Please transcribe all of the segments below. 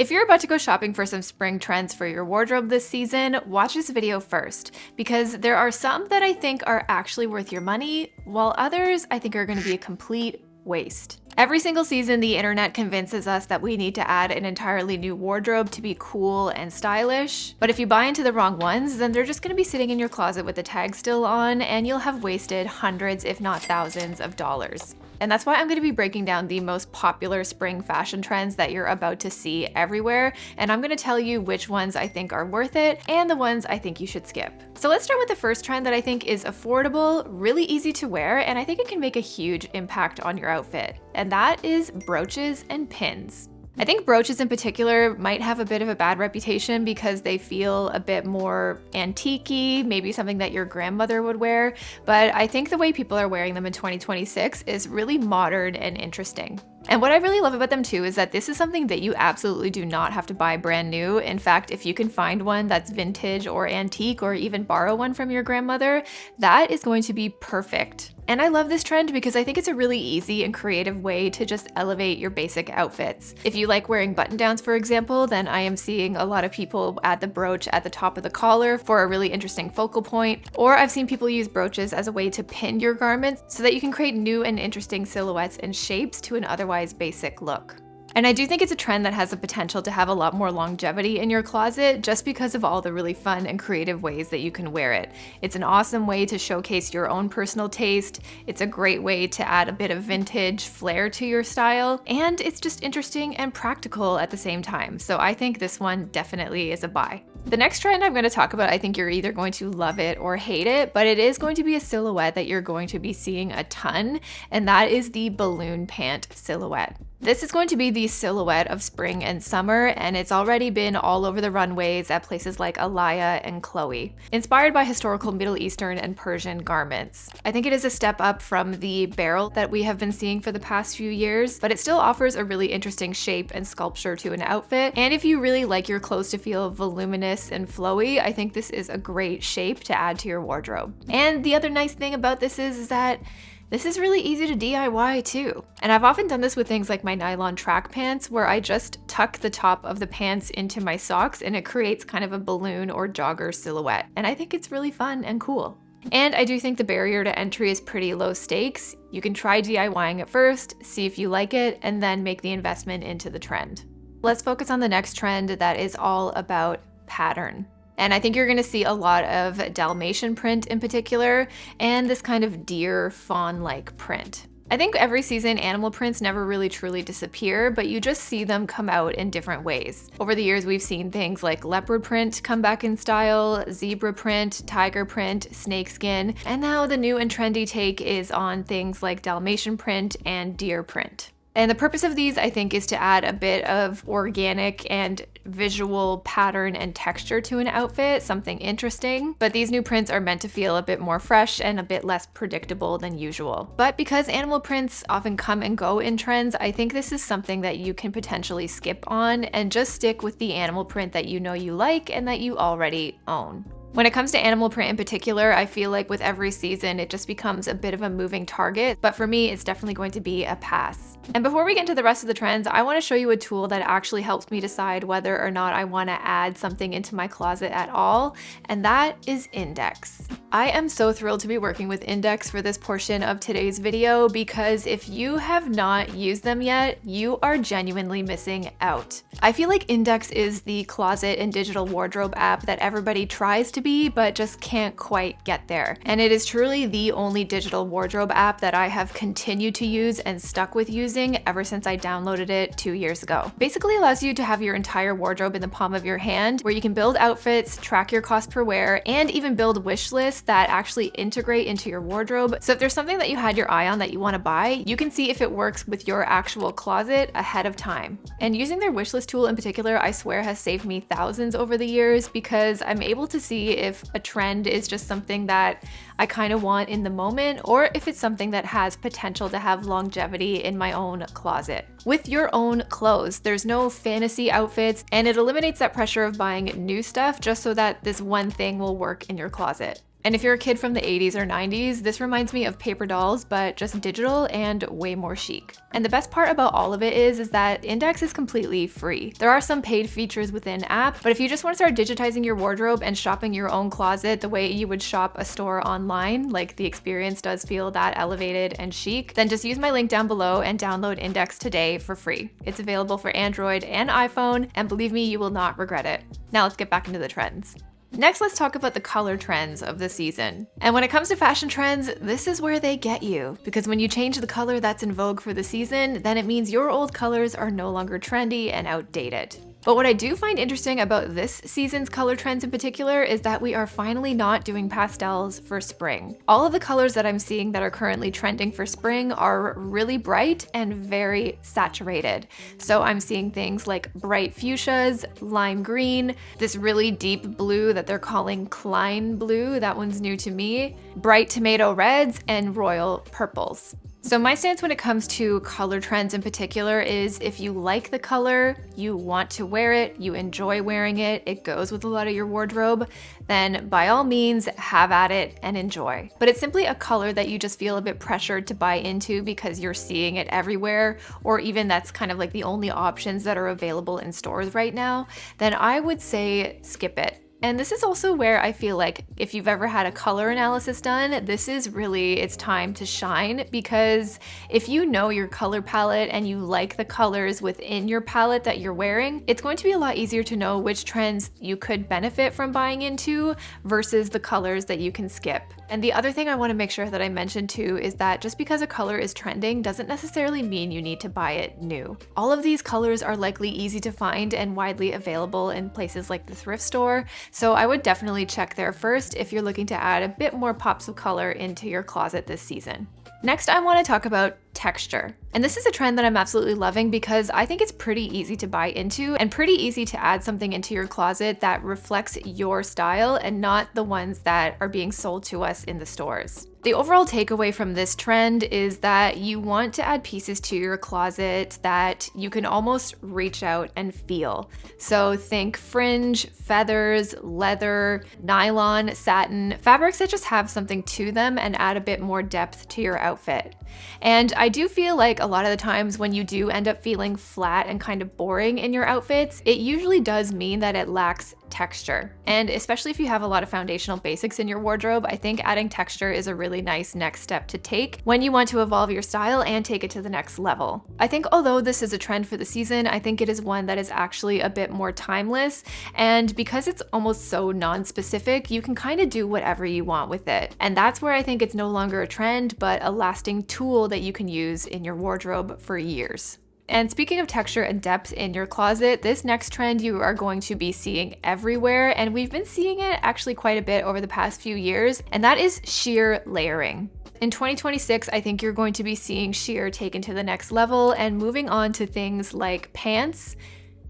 If you're about to go shopping for some spring trends for your wardrobe this season, watch this video first, because there are some that I think are actually worth your money, while others I think are going to be a complete waste. Every single season, the internet convinces us that we need to add an entirely new wardrobe to be cool and stylish, but if you buy into the wrong ones, then they're just going to be sitting in your closet with the tag still on, and you'll have wasted hundreds, if not thousands, of dollars. And that's why I'm going to be breaking down the most popular spring fashion trends that you're about to see everywhere, and I'm going to tell you which ones I think are worth it and the ones I think you should skip. So let's start with the first trend that I think is affordable, really easy to wear, and I think it can make a huge impact on your outfit, and that is brooches and pins. I think brooches in particular might have a bit of a bad reputation because they feel a bit more antique-y, maybe something that your grandmother would wear, but I think the way people are wearing them in 2026 is really modern and interesting. And what I really love about them too is that this is something that you absolutely do not have to buy brand new. In fact, if you can find one that's vintage or antique or even borrow one from your grandmother, that is going to be perfect. And I love this trend because I think it's a really easy and creative way to just elevate your basic outfits. If you like wearing button-downs, for example, then I am seeing a lot of people add the brooch at the top of the collar for a really interesting focal point, or I've seen people use brooches as a way to pin your garments so that you can create new and interesting silhouettes and shapes to an otherwise basic look. And I do think it's a trend that has the potential to have a lot more longevity in your closet just because of all the really fun and creative ways that you can wear it. It's an awesome way to showcase your own personal taste, it's a great way to add a bit of vintage flair to your style, and it's just interesting and practical at the same time. So I think this one definitely is a buy. The next trend I'm going to talk about, I think you're either going to love it or hate it, but it is going to be a silhouette that you're going to be seeing a ton, and that is the balloon pant silhouette. This is going to be the silhouette of spring and summer, and it's already been all over the runways at places like Alaya and Chloe. Inspired by historical Middle Eastern and Persian garments. I think it is a step up from the barrel that we have been seeing for the past few years, but it still offers a really interesting shape and sculpture to an outfit. And if you really like your clothes to feel voluminous and flowy, I think this is a great shape to add to your wardrobe. And the other nice thing about this is that this is really easy to DIY too. And I've often done this with things like my nylon track pants, where I just tuck the top of the pants into my socks and it creates kind of a balloon or jogger silhouette. And I think it's really fun and cool. And I do think the barrier to entry is pretty low stakes. You can try DIYing it first, see if you like it, and then make the investment into the trend. Let's focus on the next trend that is all about pattern. And I think you're gonna see a lot of Dalmatian print in particular, and this kind of deer fawn-like print. I think every season animal prints never really truly disappear, but you just see them come out in different ways. Over the years, we've seen things like leopard print come back in style, zebra print, tiger print, snakeskin, and now the new and trendy take is on things like Dalmatian print and deer print. And the purpose of these, I think, is to add a bit of organic and visual pattern and texture to an outfit, something interesting. But these new prints are meant to feel a bit more fresh and a bit less predictable than usual. But because animal prints often come and go in trends, I think this is something that you can potentially skip on and just stick with the animal print that you know you like and that you already own. When it comes to animal print in particular, I feel like with every season, it just becomes a bit of a moving target, but for me, it's definitely going to be a pass. And before we get into the rest of the trends, I want to show you a tool that actually helps me decide whether or not I want to add something into my closet at all, and that is Indyx. I am so thrilled to be working with Indyx for this portion of today's video because if you have not used them yet, you are genuinely missing out. I feel like Indyx is the closet and digital wardrobe app that everybody tries to be, but just can't quite get there. And it is truly the only digital wardrobe app that I have continued to use and stuck with using ever since I downloaded it 2 years ago. Basically allows you to have your entire wardrobe in the palm of your hand, where you can build outfits, track your cost per wear, and even build wish lists that actually integrate into your wardrobe. So if there's something that you had your eye on that you want to buy, you can see if it works with your actual closet ahead of time. And using their wish list tool in particular, I swear has saved me thousands over the years because I'm able to see if a trend is just something that I kind of want in the moment, or if it's something that has potential to have longevity in my own closet. With your own clothes, there's no fantasy outfits, and it eliminates that pressure of buying new stuff just so that this one thing will work in your closet. And if you're a kid from the 80s or 90s, this reminds me of paper dolls, but just digital and way more chic. And the best part about all of it is that Indyx is completely free. There are some paid features within app, but if you just want to start digitizing your wardrobe and shopping your own closet the way you would shop a store online, like the experience does feel that elevated and chic, then just use my link down below and download Indyx today for free. It's available for Android and iPhone, and believe me, you will not regret it. Now let's get back into the trends. Next, let's talk about the color trends of the season. And when it comes to fashion trends, this is where they get you. Because when you change the color that's in vogue for the season, then it means your old colors are no longer trendy and outdated. But what I do find interesting about this season's color trends in particular is that we are finally not doing pastels for spring. All of the colors that I'm seeing that are currently trending for spring are really bright and very saturated. So I'm seeing things like bright fuchsias, lime green, this really deep blue that they're calling Klein blue, that one's new to me, bright tomato reds, and royal purples. So my stance when it comes to color trends in particular is if you like the color, you want to wear it, you enjoy wearing it, it goes with a lot of your wardrobe, then by all means have at it and enjoy. But it's simply a color that you just feel a bit pressured to buy into because you're seeing it everywhere, or even that's kind of like the only options that are available in stores right now, then I would say skip it. And this is also where I feel like if you've ever had a color analysis done, this is really its time to shine, because if you know your color palette and you like the colors within your palette that you're wearing, it's going to be a lot easier to know which trends you could benefit from buying into versus the colors that you can skip. And the other thing I want to make sure that I mention too is that just because a color is trending doesn't necessarily mean you need to buy it new. All of these colors are likely easy to find and widely available in places like the thrift store, so I would definitely check there first if you're looking to add a bit more pops of color into your closet this season. Next, I want to talk about texture. And this is a trend that I'm absolutely loving because I think it's pretty easy to buy into and pretty easy to add something into your closet that reflects your style and not the ones that are being sold to us in the stores. The overall takeaway from this trend is that you want to add pieces to your closet that you can almost reach out and feel. So think fringe, feathers, leather, nylon, satin, fabrics that just have something to them and add a bit more depth to your outfit. And I do feel like a lot of the times when you do end up feeling flat and kind of boring in your outfits, it usually does mean that it lacks texture. And especially if you have a lot of foundational basics in your wardrobe, I think adding texture is a really nice next step to take when you want to evolve your style and take it to the next level. I think although this is a trend for the season, I think it is one that is actually a bit more timeless, and because it's almost so non-specific, you can kind of do whatever you want with it. And that's where I think it's no longer a trend, but a lasting tool that you can use in your wardrobe for years. And speaking of texture and depth in your closet, this next trend you are going to be seeing everywhere, and we've been seeing it actually quite a bit over the past few years, and that is sheer layering. In 2026, I think you're going to be seeing sheer taken to the next level and moving on to things like pants,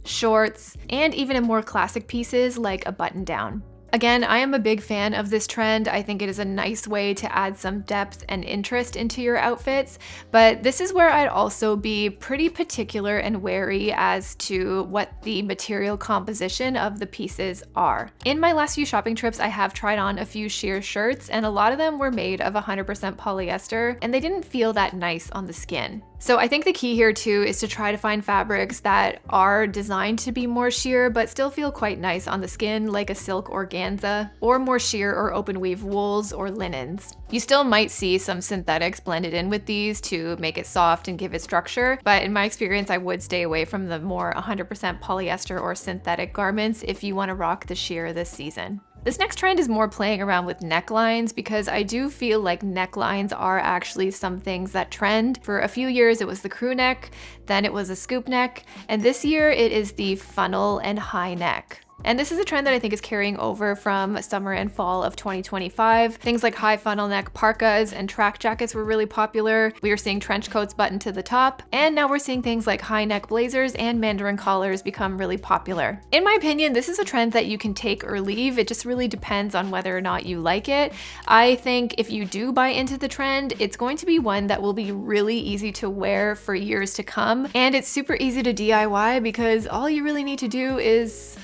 shorts, and even in more classic pieces like a button down. Again, I am a big fan of this trend. I think it is a nice way to add some depth and interest into your outfits, but this is where I'd also be pretty particular and wary as to what the material composition of the pieces are. In my last few shopping trips, I have tried on a few sheer shirts, and a lot of them were made of 100% polyester, and they didn't feel that nice on the skin. So I think the key here too is to try to find fabrics that are designed to be more sheer but still feel quite nice on the skin, like a silk organza, or more sheer or open weave wools or linens. You still might see some synthetics blended in with these to make it soft and give it structure, but in my experience I would stay away from the more 100% polyester or synthetic garments if you want to rock the sheer this season. This next trend is more playing around with necklines, because I do feel like necklines are actually some things that trend. For a few years it was the crew neck, then it was a scoop neck, and this year it is the funnel and high neck. And this is a trend that I think is carrying over from summer and fall of 2025. Things like high funnel neck parkas and track jackets were really popular. We were seeing trench coats buttoned to the top, and now we're seeing things like high neck blazers and mandarin collars become really popular. In my opinion, this is a trend that you can take or leave. It just really depends on whether or not you like it. I think if you do buy into the trend, it's going to be one that will be really easy to wear for years to come. And it's super easy to DIY because all you really need to do is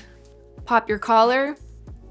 pop your collar,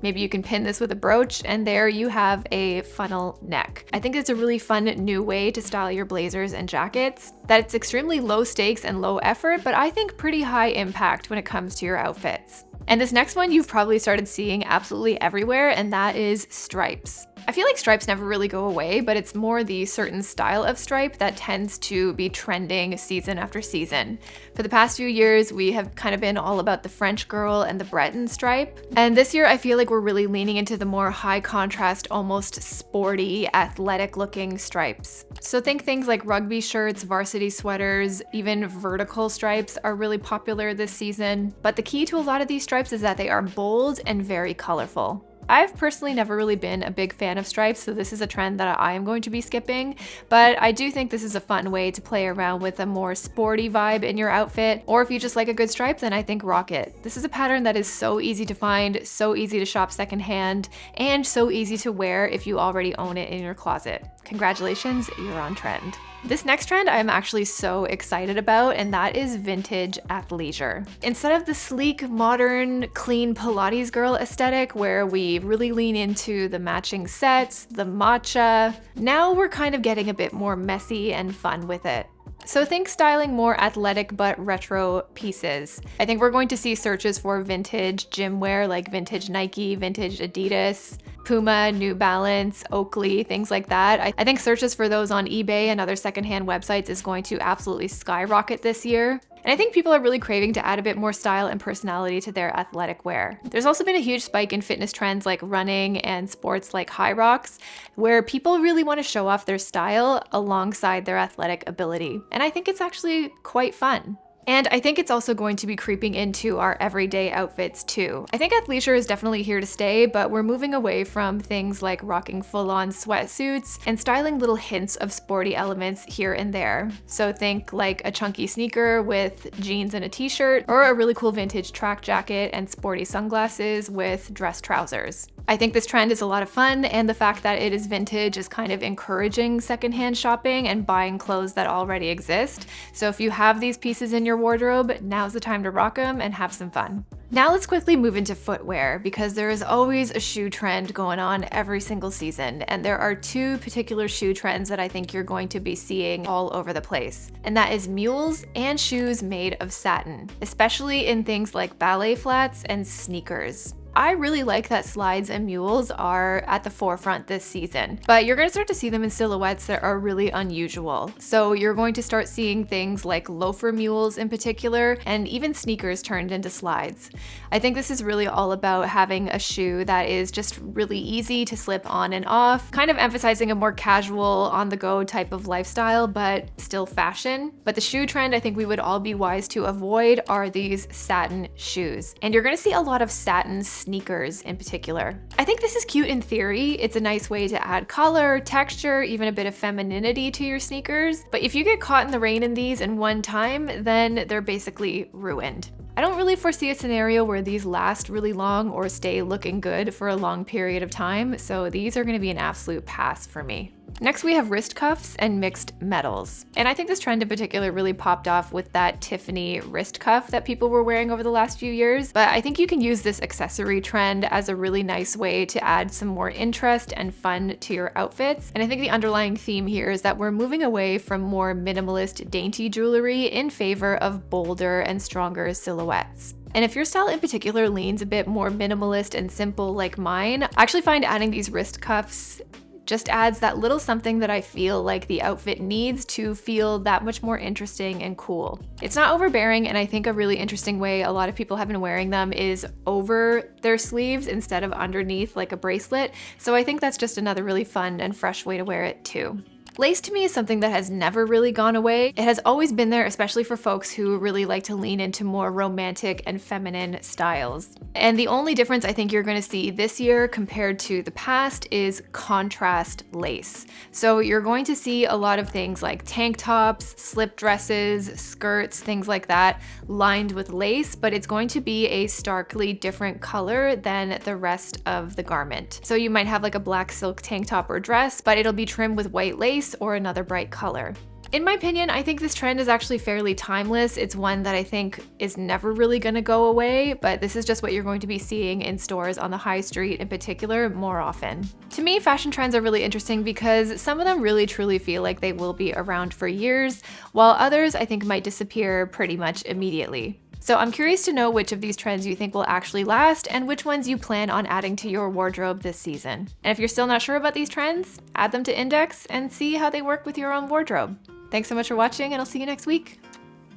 Maybe you can pin this with a brooch, and there you have a funnel neck. I think it's a really fun new way to style your blazers and jackets, that it's extremely low stakes and low effort, but I think pretty high impact when it comes to your outfits. And this next one you've probably started seeing absolutely everywhere, and that is stripes. I feel like stripes never really go away, but it's more the certain style of stripe that tends to be trending season after season. For the past few years, we have kind of been all about the French girl and the Breton stripe. And this year, I feel like we're really leaning into the more high contrast, almost sporty, athletic looking stripes. So think things like rugby shirts, varsity sweaters, even vertical stripes are really popular this season. But the key to a lot of these stripes is that they are bold and very colorful. I've personally never really been a big fan of stripes, so this is a trend that I am going to be skipping, but I do think this is a fun way to play around with a more sporty vibe in your outfit, or if you just like a good stripe, then I think rock it. This is a pattern that is so easy to find, so easy to shop secondhand, and so easy to wear if you already own it in your closet. Congratulations, you're on trend. This next trend I'm actually so excited about, and that is vintage athleisure. Instead of the sleek, modern, clean Pilates girl aesthetic where we really lean into the matching sets, the matcha, now we're kind of getting a bit more messy and fun with it. So think styling more athletic but retro pieces. I think we're going to see searches for vintage gym wear like vintage Nike, vintage Adidas, Puma, New Balance, Oakley, things like that. I think searches for those on eBay and other secondhand websites is going to absolutely skyrocket this year. And I think people are really craving to add a bit more style and personality to their athletic wear. There's also been a huge spike in fitness trends like running and sports like high rocks, where people really want to show off their style alongside their athletic ability. And I think it's actually quite fun. And I think it's also going to be creeping into our everyday outfits too. I think athleisure is definitely here to stay, but we're moving away from things like rocking full-on sweatsuits and styling little hints of sporty elements here and there. So think like a chunky sneaker with jeans and a t-shirt, or a really cool vintage track jacket and sporty sunglasses with dress trousers. I think this trend is a lot of fun, and the fact that it is vintage is kind of encouraging secondhand shopping and buying clothes that already exist. So if you have these pieces in your wardrobe, now's the time to rock them and have some fun. Now let's quickly move into footwear, because there is always a shoe trend going on every single season, and there are two particular shoe trends that I think you're going to be seeing all over the place, and that is mules and shoes made of satin, especially in things like ballet flats and sneakers. I really like that slides and mules are at the forefront this season, but you're going to start to see them in silhouettes that are really unusual. So you're going to start seeing things like loafer mules in particular, and even sneakers turned into slides. I think this is really all about having a shoe that is just really easy to slip on and off, kind of emphasizing a more casual, on-the-go type of lifestyle, but still fashion. But the shoe trend I think we would all be wise to avoid are these satin shoes. And you're going to see a lot of satin sneakers in particular. I think this is cute in theory. It's a nice way to add color, texture, even a bit of femininity to your sneakers. But if you get caught in the rain in these in one time, then they're basically ruined. I don't really foresee a scenario where these last really long or stay looking good for a long period of time, so these are going to be an absolute pass for me. Next, we have wrist cuffs and mixed metals. And I think this trend in particular really popped off with that Tiffany wrist cuff that people were wearing over the last few years. But I think you can use this accessory trend as a really nice way to add some more interest and fun to your outfits. And I think the underlying theme here is that we're moving away from more minimalist, dainty jewelry in favor of bolder and stronger silhouettes. And if your style in particular leans a bit more minimalist and simple like mine, I actually find adding these wrist cuffs just adds that little something that I feel like the outfit needs to feel that much more interesting and cool. It's not overbearing, and I think a really interesting way a lot of people have been wearing them is over their sleeves instead of underneath like a bracelet. So I think that's just another really fun and fresh way to wear it too. Lace to me is something that has never really gone away. It has always been there, especially for folks who really like to lean into more romantic and feminine styles. And the only difference I think you're going to see this year compared to the past is contrast lace. So you're going to see a lot of things like tank tops, slip dresses, skirts, things like that lined with lace, but it's going to be a starkly different color than the rest of the garment. So you might have like a black silk tank top or dress, but it'll be trimmed with white lace or another bright color. In my opinion, I think this trend is actually fairly timeless. It's one that I think is never really gonna go away, but this is just what you're going to be seeing in stores on the high street in particular more often. To me, fashion trends are really interesting because some of them really truly feel like they will be around for years, while others I think might disappear pretty much immediately. So I'm curious to know which of these trends you think will actually last and which ones you plan on adding to your wardrobe this season. And if you're still not sure about these trends, add them to Indyx and see how they work with your own wardrobe. Thanks so much for watching, and I'll see you next week.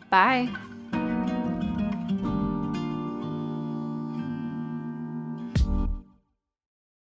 Bye.